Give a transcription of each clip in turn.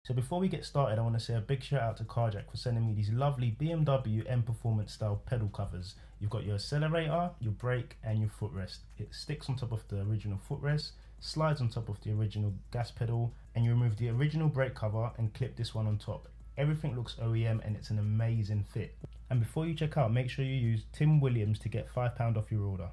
So before we get started, I want to say a big shout out to Carjack for sending me these lovely BMW M Performance style pedal covers. You've got your accelerator, your brake and your footrest. It sticks on top of the original footrest, slides on top of the original gas pedal, and you remove the original brake cover and clip this one on top. Everything looks OEM and it's an amazing fit. And before you check out, make sure you use Tim Williams to get £5 off your order.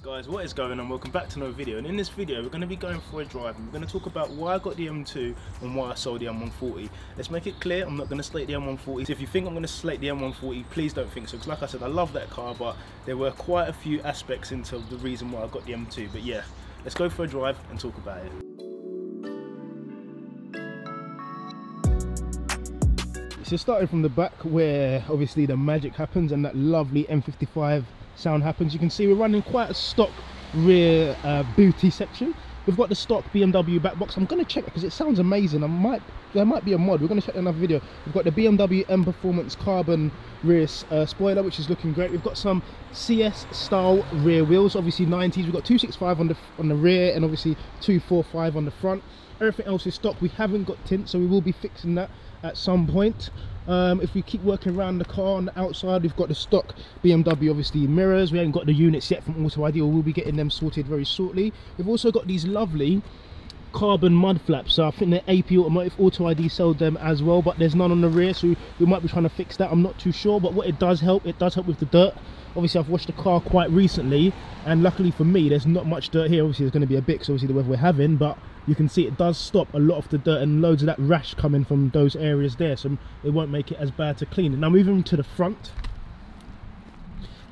Guys, what is going on? Welcome back to another video, and in this video we're going to be going for a drive and we're going to talk about why I got the M2 and why I sold the M140. Let's make it clear, I'm not going to slate the M140. So if you think I'm going to slate the M140, please don't think so, because like I said, I love that car, but there were quite a few aspects into the reason why I got the M2. But yeah, let's go for a drive and talk about it. So starting from the back where obviously the magic happens and that lovely M55 sound happens, you can see we're running quite a stock rear booty section. We've got the stock BMW back box. I'm going to check it because it sounds amazing. There might be a mod. We're going to check another video. We've got the BMW M Performance carbon rear spoiler, which is looking great. We've got some CS style rear wheels, obviously 90s. We've got 265 on the rear and obviously 245 on the front. Everything else is stock. We haven't got tint, so we will be fixing that at some point. If we keep working around the car on the outside, we've got the stock BMW obviously mirrors. We haven't got the units yet from Auto ID, or we'll be getting them sorted very shortly. We've also got these lovely carbon mud flaps, so I think the AP Automotive Auto ID sold them as well, but there's none on the rear, so we might be trying to fix that. I'm not too sure, but what it does help with the dirt. Obviously I've washed the car quite recently, and luckily for me there's not much dirt here. Obviously there's going to be a bit, so obviously the weather we're having, but you can see it does stop a lot of the dirt and loads of that rash coming from those areas there, so it won't make it as bad to clean. Now moving to the front,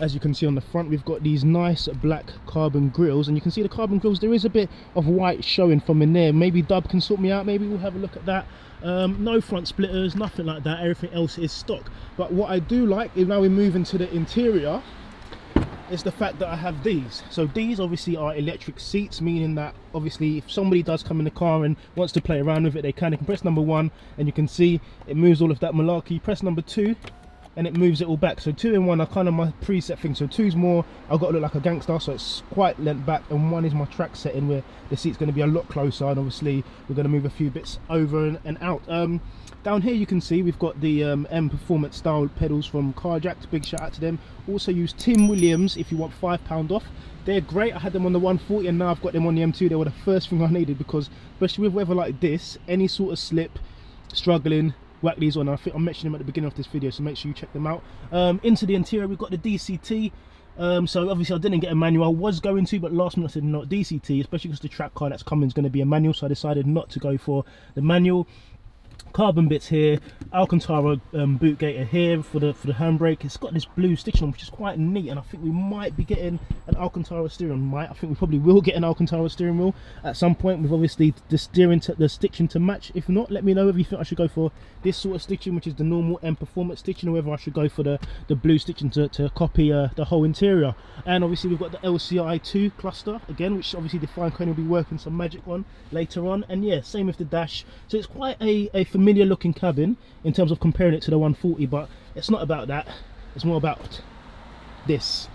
as you can see on the front, we've got these nice black carbon grills, and you can see the carbon grills, there is a bit of white showing from in there. Maybe Dub can sort me out, maybe we'll have a look at that. No front splitters, nothing like that, everything else is stock. But what I do like is, now we move into the interior, is the fact that I have these. So these obviously are electric seats, meaning that obviously if somebody does come in the car and wants to play around with it, they can press number 1 and you can see it moves all of that malarkey. Press number 2 and it moves it all back. So 2 and 1 are kind of my preset thing. So 2's more, I've got to look like a gangster, so it's quite lent back, and 1 is my track setting where the seat's going to be a lot closer, and obviously we're going to move a few bits over and out. Down here you can see we've got the M Performance style pedals from Carjack. Big shout out to them. Also use Tim Williams if you want £5 off. They're great. I had them on the 140 and now I've got them on the M2. They were the first thing I needed, because especially with weather like this, any sort of slip, struggling, whack these on. I think I mentioned them at the beginning of this video, so make sure you check them out. Into the interior we've got the DCT. So obviously I didn't get a manual. I was going to, but last minute I said not DCT, especially because the track car that's coming is going to be a manual, so I decided not to go for the manual. Carbon bits here, Alcantara boot gaiter here for the handbrake. It's got this blue stitching on, which is quite neat, and I think we might be getting an Alcantara steering wheel. I think we probably will get an Alcantara steering wheel at some point, with obviously the stitching to match. If not, let me know if you think I should go for this sort of stitching, which is the normal M Performance stitching, or whether I should go for the blue stitching to copy the whole interior. And obviously we've got the LCI 2 cluster again, which obviously the fine coin will be working some magic on later on. And yeah, same with the dash. So it's quite a familiar looking cabin in terms of comparing it to the 140, but it's not about that, it's more about this.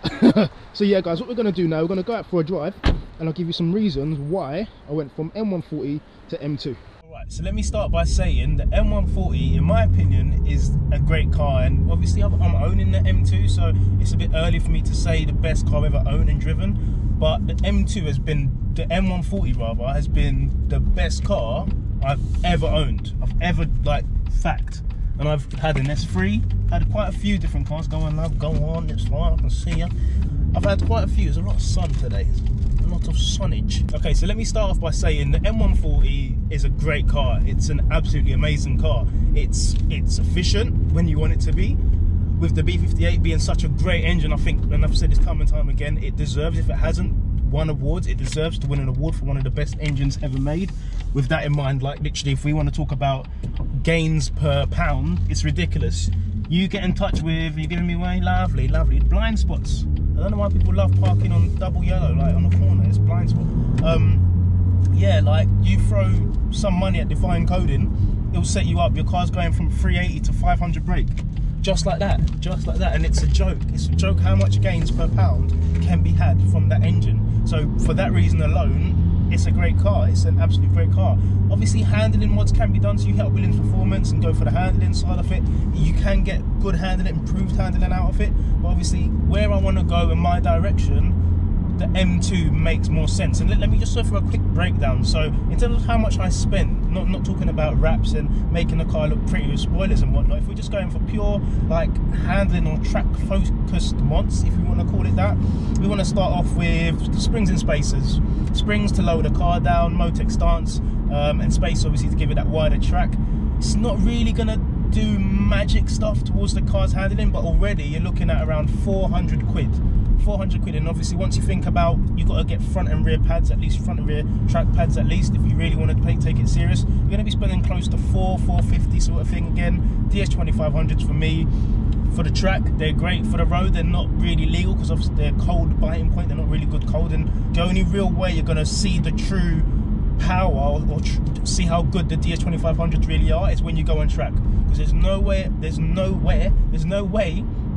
So yeah guys, what we're going to do now, we're going to go out for a drive and I'll give you some reasons why I went from M140 to M2. Alright, so let me start by saying the M140 in my opinion is a great car, and obviously I'm owning the M2, so it's a bit early for me to say the best car I've ever owned and driven, but the M2 has been, the M140 rather, has been the best car I've ever owned. I've ever, like, fact. And I've had an S3, had quite a few different cars. Go on love, go on, it's fine, I can see you. I've had quite a few. There's a lot of sun today, a lot of sunnage. Okay, so let me start off by saying the M140 is a great car. It's an absolutely amazing car. It's efficient when you want it to be. With the B58 being such a great engine, I think, and I've said this time and time again, it deserves, if it hasn't won awards, it deserves to win an award for one of the best engines ever made. With that in mind, like literally, if we want to talk about gains per pound, it's ridiculous. You get in touch with, you're giving me away, lovely blind spots. I don't know why people love parking on double yellow, like on the corner. It's blind spot. Yeah, like you throw some money at Define Coding, it'll set you up. Your car's going from 380 to 500 brake. just like that, and it's a joke. It's a joke how much gains per pound can be had from that engine. So for that reason alone, it's a great car. It's an absolute great car. Obviously, handling mods can be done, so you hit up Williams Performance and go for the handling side of it. You can get good handling, improved handling out of it. But obviously, where I want to go in my direction, the M2 makes more sense. And let me just go for a quick breakdown. So in terms of how much I spend, not talking about wraps and making the car look pretty with spoilers and whatnot, if we're just going for pure like handling or track focused mods, if you want to call it that, we want to start off with the springs and spacers. Springs to lower the car down, Motec stance, and space obviously to give it that wider track. It's not really gonna do magic stuff towards the car's handling, but already you're looking at around 400 quid. 400 quid, and obviously once you think about, you've got to get front and rear pads, at least front and rear track pads at least, if you really want to take it serious, you're going to be spending close to 450 sort of thing. Again, DS2500s for me, for the track, they're great. For the road, they're not really legal because obviously they're cold biting point, they're not really good cold, and the only real way you're going to see the true power or see how good the DS2500s really are is when you go on track, because there's no way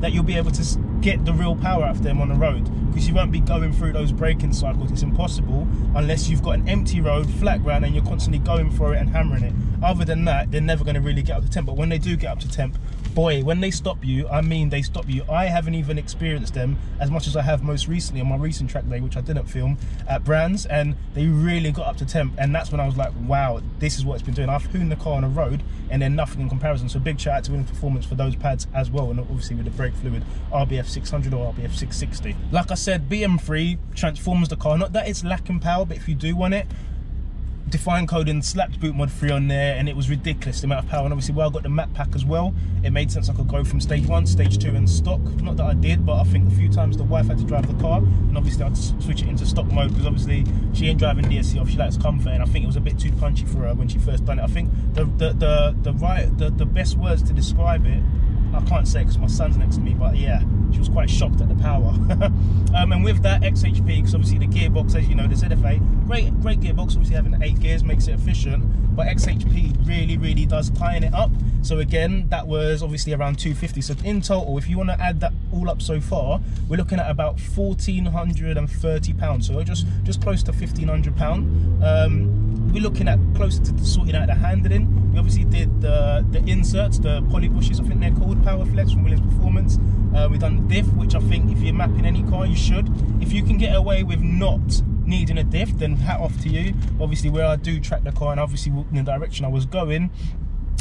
that you'll be able to get the real power out of them on the road, because you won't be going through those braking cycles. It's impossible unless you've got an empty road, flat ground, and you're constantly going for it and hammering it. Other than that, they're never going to really get up to temp. But when they do get up to temp, boy, when they stop you, I mean they stop you. I haven't even experienced them as much as I have most recently on my recent track day, which I didn't film, at Brands, and they really got up to temp, and that's when I was like, wow, this is what it's been doing. I've hooned the car on the road and then nothing in comparison. So big shout out to Williams Performance for those pads as well, and obviously with the brake fluid, RBF 600 or RBF 660. Like I said, BM3 transforms the car. Not that it's lacking power, but if you do want it, Define Coding slapped Boot Mod 3 on there, and it was ridiculous the amount of power. And obviously, where I got the map pack as well, it made sense I could go from stage 1, stage 2 and stock. Not that I did, but I think a few times the wife had to drive the car, and obviously I'd switch it into stock mode, because obviously she ain't driving DSC off, she likes comfort, and I think it was a bit too punchy for her when she first done it. I think the best words to describe it, I can't say because my son's next to me, but yeah, she was quite shocked at the power. And with that XHP, because obviously the gearbox, as you know, the ZFA, great gearbox, obviously having 8 gears makes it efficient, but XHP really does tighten it up. So again, that was obviously around 250. So in total, if you want to add that all up so far, we're looking at about £1,430. So just close to £1,500. We're looking at closer to sorting out the handling. We obviously did the inserts, the poly bushes, I think they're called, Power Flex from Williams Performance. We've done the diff, which I think if you're mapping any car, you should. If you can get away with not needing a diff, then hat off to you. Obviously, where I do track the car, and obviously in the direction I was going,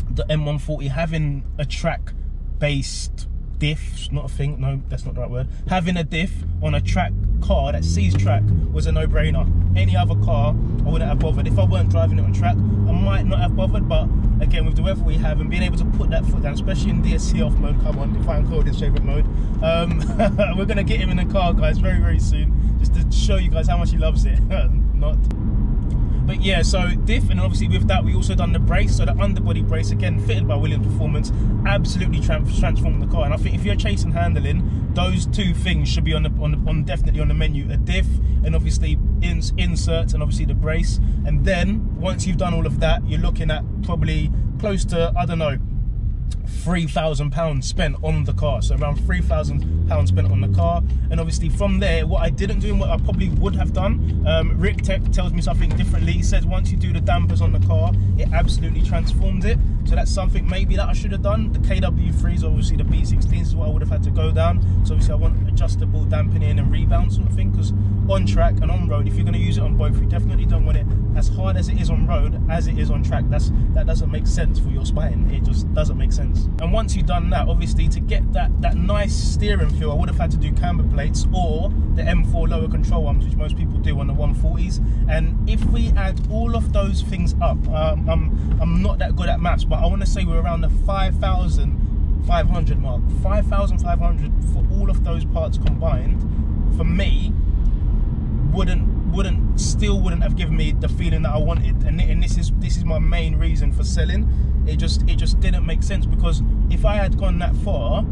the M140 having a track-based diff, not a thing, no, that's not the right word. Having a diff on a track car that sees track was a no-brainer. Any other car, I wouldn't have bothered. If I weren't driving it on track, I might not have bothered, but again, with the weather we have and being able to put that foot down, especially in DSC off mode, come on, Define Coding's favourite mode, we're going to get him in the car, guys, very soon, just to show you guys how much he loves it. Not. But yeah, so diff, and obviously with that we also done the brace. So the underbody brace, again fitted by Williams Performance, absolutely transformed the car. And I think if you're chasing handling, those two things should be definitely on the menu: a diff, and obviously inserts, and obviously the brace. And then once you've done all of that, you're looking at probably close to, I don't know, £3,000 spent on the car. So around £3,000 spent on the car. And obviously from there, what I didn't do and what I probably would have done, Rick Tech tells me something differently. He says once you do the dampers on the car, it absolutely transforms it. So that's something maybe that I should have done. The KW3s, obviously the B16s is what I would have had to go down. So obviously I want adjustable dampening and rebound sort of thing, because on track and on road, if you're going to use it on both, you definitely don't want it as hard as it is on road as it is on track. That doesn't make sense for your spine. It just doesn't make sense. And once you've done that, obviously to get that nice steering feel, I would have had to do camber plates or the M4 lower control arms, which most people do on the 140s. And if we add all of those things up, I'm not that good at maths, but I want to say we're around the 5,500 mark. 5,500 for all of those parts combined, for me, still wouldn't have given me the feeling that I wanted. And this is my main reason for selling. It just didn't make sense, because if I had gone that far,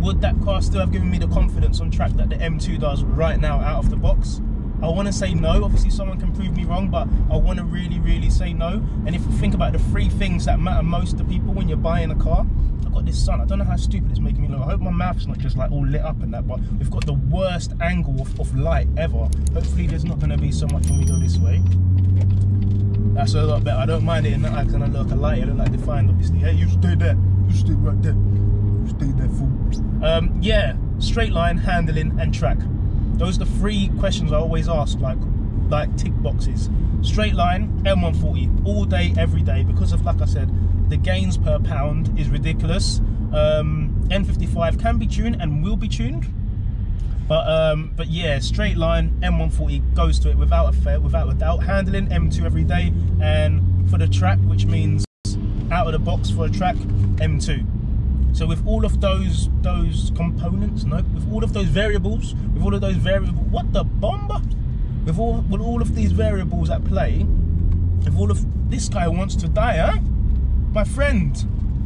would that car still have given me the confidence on track that the M2 does right now out of the box? I want to say no. Obviously someone can prove me wrong, but I want to really say no. And if you think about the 3 things that matter most to people when you're buying a car, got this sun. I don't know how stupid it's making me look. I hope my mouth's not just like all lit up and that, but we've got the worst angle of light ever. Hopefully there's not going to be so much when we go this way. That's a lot better. I don't mind it in that I kind of look a light. I don't like defined, obviously. Hey, you stay there. You stay right there. You stay there, fool. Yeah, straight line, handling, and track. Those are the 3 questions I always ask, like tick boxes. Straight line, M140, all day, every day, because of, like I said, the gains per pound is ridiculous. N55 can be tuned and will be tuned, but yeah, straight line, M140 goes to it without a doubt. Handling, M2 every day, and for the track, which means out of the box for a track, M2. So with all of those components, with all of those variables, what the bomber? With all of these variables at play, if all of this guy wants to die, huh? My friend,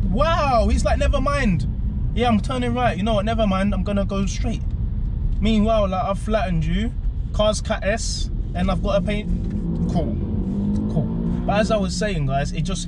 wow, he's like, never mind. Yeah, I'm turning right. You know what? Never mind. I'm gonna go straight. Meanwhile, like, I've flattened you, car's Cat S, and I've got to paint. Cool. But as I was saying, guys, it just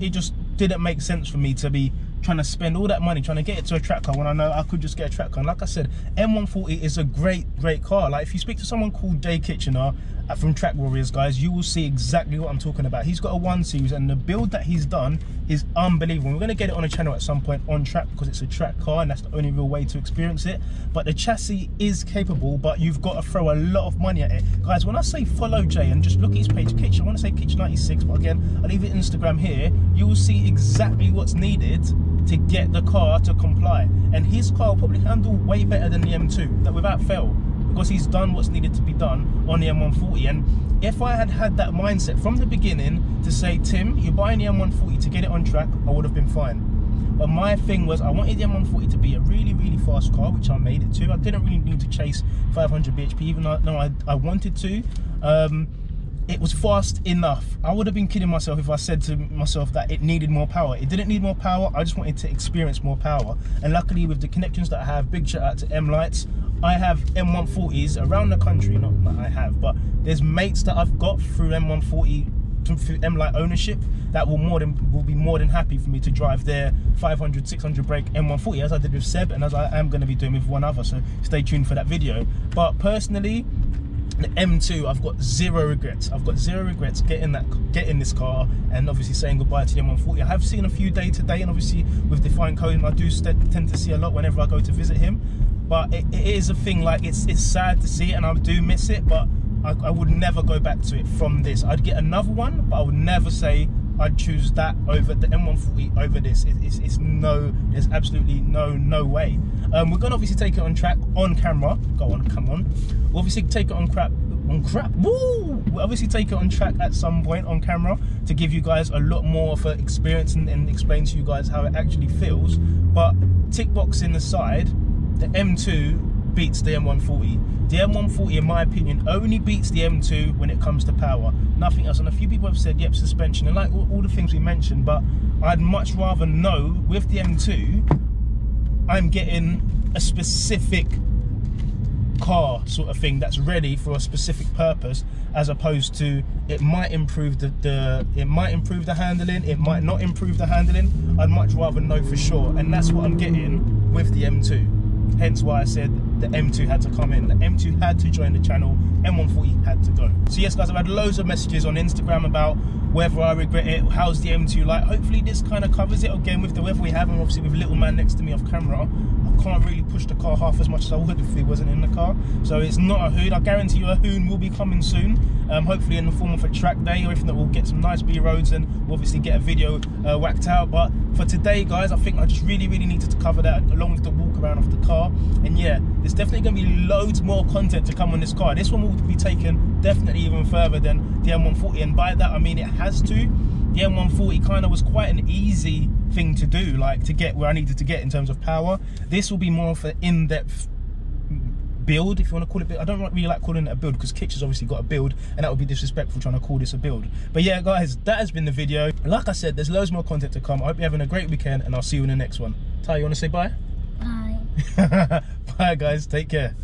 didn't make sense for me to be trying to spend all that money trying to get it to a track car when I know I could just get a track car. And like I said, M140 is a great car. Like, if you speak to someone called Jay Kitchener from Track Warriors, guys, you will see exactly what I'm talking about. He's got a 1 Series, and the build that he's done is unbelievable. We're going to get it on a channel at some point on track, because it's a track car and that's the only real way to experience it. But the chassis is capable, but you've got to throw a lot of money at it. Guys, when I say follow Jay and just look at his page, Kitch, I want to say Kitch96, but again, I'll leave it Instagram here. You will see exactly what's needed to get the car to comply, and his car will probably handle way better than the M2, that without fail, because he's done what's needed to be done on the M140. And if I had that mindset from the beginning to say, Tim, you're buying the M140 to get it on track, I would have been fine. But my thing was, I wanted the M140 to be a really, really fast car, which I made it to. I didn't really need to chase 500 bhp, even though I wanted to. It was fast enough. I would have been kidding myself if I said to myself that it needed more power. It didn't need more power. I just wanted to experience more power. And luckily, with the connections that I have, big shout out to M-Lights, I have M140s around the country. Not that I have, but there's mates that I've got through M140, through M-Light ownership, that will be more than happy for me to drive their 500, 600 brake M140, as I did with Seb, and as I am going to be doing with one other. So stay tuned for that video. But personally, the M2, I've got zero regrets. I've got zero regrets getting this car, and obviously saying goodbye to the M140. I have seen a few day to day, and obviously with Define Coding, I do tend to see a lot whenever I go to visit him. But it is a thing, like, it's sad to see it, and I do miss it, but I would never go back to it from this. I'd get another one, but I would never say I'd choose that over the M140 over this. There's absolutely no way. We're gonna obviously take it on track, on camera. Go on, come on. We'll obviously take it on crap. Woo! We'll obviously take it on track at some point on camera to give you guys a lot more of an experience and explain to you guys how it actually feels. But tick box in the side, the M2 beats the M140. The M140, in my opinion, only beats the M2 when it comes to power. Nothing else. And a few people have said, yep, suspension, and like all the things we mentioned, but I'd much rather know with the M2, I'm getting a specific car sort of thing that's ready for a specific purpose, as opposed to it might improve it might improve the handling, it might not improve the handling. I'd much rather know for sure, and that's what I'm getting with the M2. Hence why I said the M2 had to come in. The M2 had to join the channel, M140 had to go. So yes, guys, I've had loads of messages on Instagram about whether I regret it, how's the M2 like. Hopefully this kind of covers it. Again, with the weather we have, and obviously with little man next to me off camera, I can't really push the car half as much as I would if it wasn't in the car. So it's not a hoon. I guarantee you a hoon will be coming soon, hopefully in the form of a track day, or if not, we'll get some nice B-roads and we'll obviously get a video whacked out. But for today, guys, I think I just really needed to cover that along with the walk around of the car. And yeah, there's definitely going to be loads more content to come on this car. This one will be taken definitely even further than the M140, and by that I mean it has to. The M140 kind of was quite an easy thing to do, like to get where I needed to get in terms of power. This will be more of an in-depth build, if you want to call it. I don't really like calling it a build, because Kitch has obviously got a build, and that would be disrespectful trying to call this a build. But yeah, guys, that has been the video. Like I said, there's loads more content to come. I hope you're having a great weekend, and I'll see you in the next one. Ty, you want to say bye? Bye. Bye, guys. Take care.